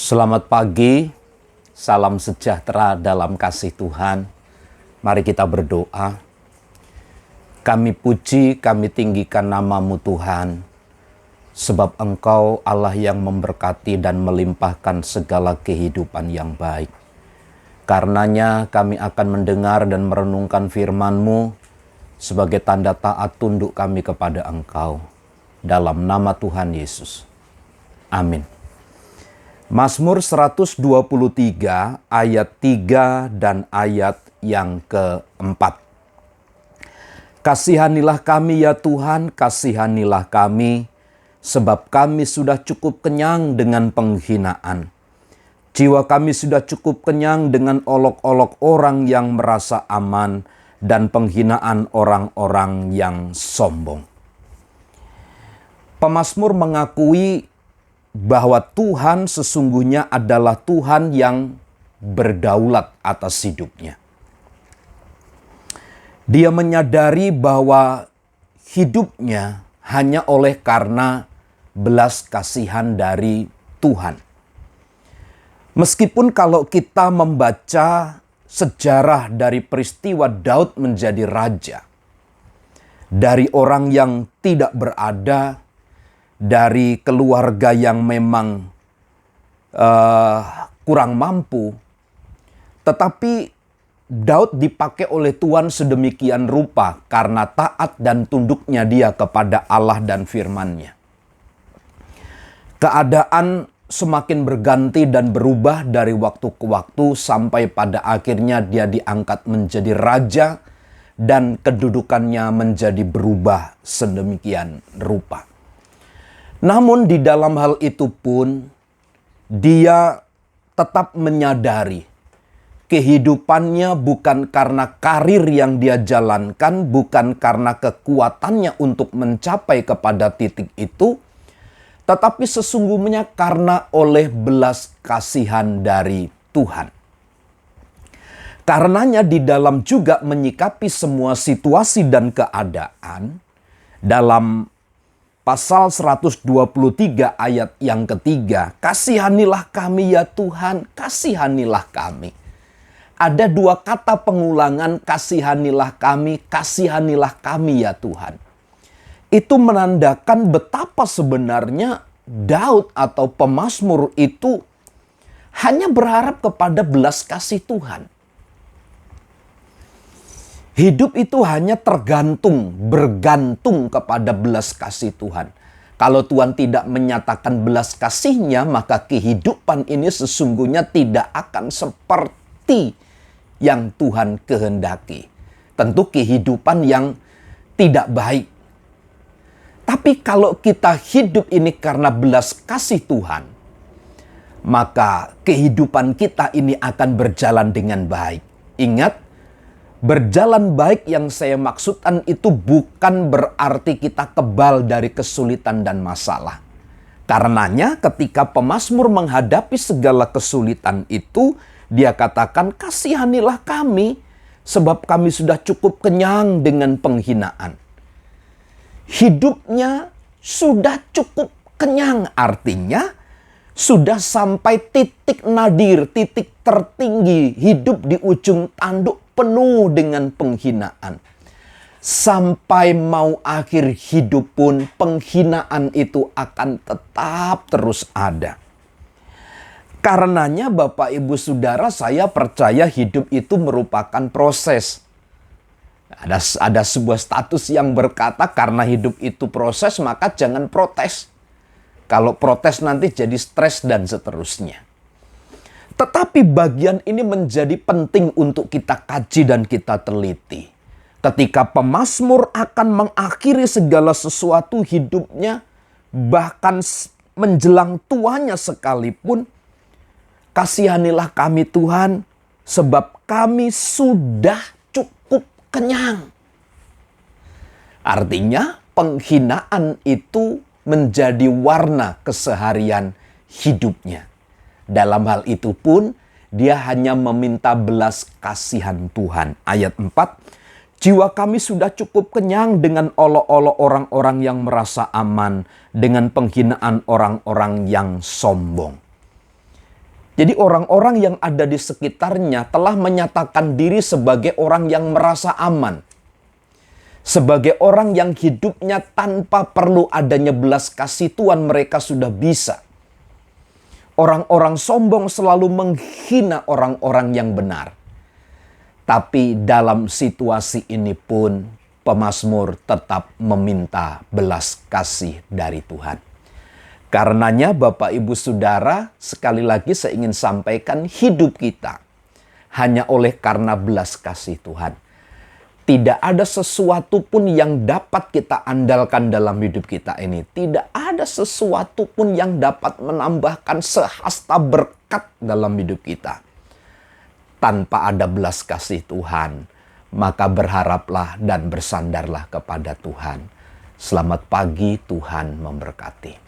Selamat pagi, salam sejahtera dalam kasih Tuhan. Mari kita berdoa. Kami puji, kami tinggikan nama-Mu Tuhan, sebab Engkau Allah yang memberkati dan melimpahkan segala kehidupan yang baik. Karenanya kami akan mendengar dan merenungkan firman-Mu sebagai tanda taat tunduk kami kepada Engkau. Dalam nama Tuhan Yesus. Amin. Mazmur 123 ayat 3 dan ayat yang keempat. Kasihanilah kami ya Tuhan, kasihanilah kami, sebab kami sudah cukup kenyang dengan penghinaan. Jiwa kami sudah cukup kenyang dengan olok-olok orang yang merasa aman dan penghinaan orang-orang yang sombong. Pemazmur mengakui bahwa Tuhan sesungguhnya adalah Tuhan yang berdaulat atas hidupnya. Dia menyadari bahwa hidupnya hanya oleh karena belas kasihan dari Tuhan. Meskipun kalau kita membaca sejarah dari peristiwa Daud menjadi raja, dari orang yang tidak berada, dari keluarga yang memang kurang mampu, tetapi Daud dipakai oleh Tuhan sedemikian rupa karena taat dan tunduknya dia kepada Allah dan firman-Nya. Keadaan semakin berganti dan berubah dari waktu ke waktu sampai pada akhirnya dia diangkat menjadi raja dan kedudukannya menjadi berubah sedemikian rupa. Namun di dalam hal itu pun dia tetap menyadari kehidupannya bukan karena karir yang dia jalankan, bukan karena kekuatannya untuk mencapai kepada titik itu, tetapi sesungguhnya karena oleh belas kasihan dari Tuhan. Karenanya di dalam juga menyikapi semua situasi dan keadaan, dalam Pasal 123 ayat yang ketiga, kasihanilah kami ya Tuhan, kasihanilah kami. Ada dua kata pengulangan kasihanilah kami ya Tuhan. Itu menandakan betapa sebenarnya Daud atau pemazmur itu hanya berharap kepada belas kasih Tuhan. Hidup itu hanya bergantung kepada belas kasih Tuhan. Kalau Tuhan tidak menyatakan belas kasih-Nya, maka kehidupan ini sesungguhnya tidak akan seperti yang Tuhan kehendaki. Tentu kehidupan yang tidak baik. Tapi kalau kita hidup ini karena belas kasih Tuhan, maka kehidupan kita ini akan berjalan dengan baik. Ingat, berjalan baik yang saya maksudkan itu bukan berarti kita kebal dari kesulitan dan masalah. Karenanya ketika pemazmur menghadapi segala kesulitan itu, dia katakan kasihanilah kami sebab kami sudah cukup kenyang dengan penghinaan. Hidupnya sudah cukup kenyang, artinya sudah sampai titik nadir, titik tertinggi, hidup di ujung tanduk penuh dengan penghinaan. Sampai mau akhir hidup pun penghinaan itu akan tetap terus ada. Karenanya Bapak Ibu Saudara, saya percaya hidup itu merupakan proses. Ada sebuah status yang berkata karena hidup itu proses maka jangan protes. Kalau protes nanti jadi stres dan seterusnya. Tetapi bagian ini menjadi penting untuk kita kaji dan kita teliti. Ketika pemazmur akan mengakhiri segala sesuatu hidupnya, bahkan menjelang tuanya sekalipun, kasihanilah kami Tuhan, sebab kami sudah cukup kenyang. Artinya penghinaan itu menjadi warna keseharian hidupnya. Dalam hal itu pun dia hanya meminta belas kasihan Tuhan. Ayat 4, jiwa kami sudah cukup kenyang dengan olok-olok orang-orang yang merasa aman, dengan penghinaan orang-orang yang sombong. Jadi orang-orang yang ada di sekitarnya telah menyatakan diri sebagai orang yang merasa aman. Sebagai orang yang hidupnya tanpa perlu adanya belas kasih Tuhan mereka sudah bisa. Orang-orang sombong selalu menghina orang-orang yang benar. Tapi dalam situasi ini pun pemazmur tetap meminta belas kasih dari Tuhan. Karenanya Bapak Ibu Saudara, sekali lagi saya ingin sampaikan hidup kita hanya oleh karena belas kasih Tuhan. Tidak ada sesuatu pun yang dapat kita andalkan dalam hidup kita ini. Tidak ada sesuatu pun yang dapat menambahkan sehasta berkat dalam hidup kita. Tanpa ada belas kasih Tuhan, maka berharaplah dan bersandarlah kepada Tuhan. Selamat pagi, Tuhan memberkati.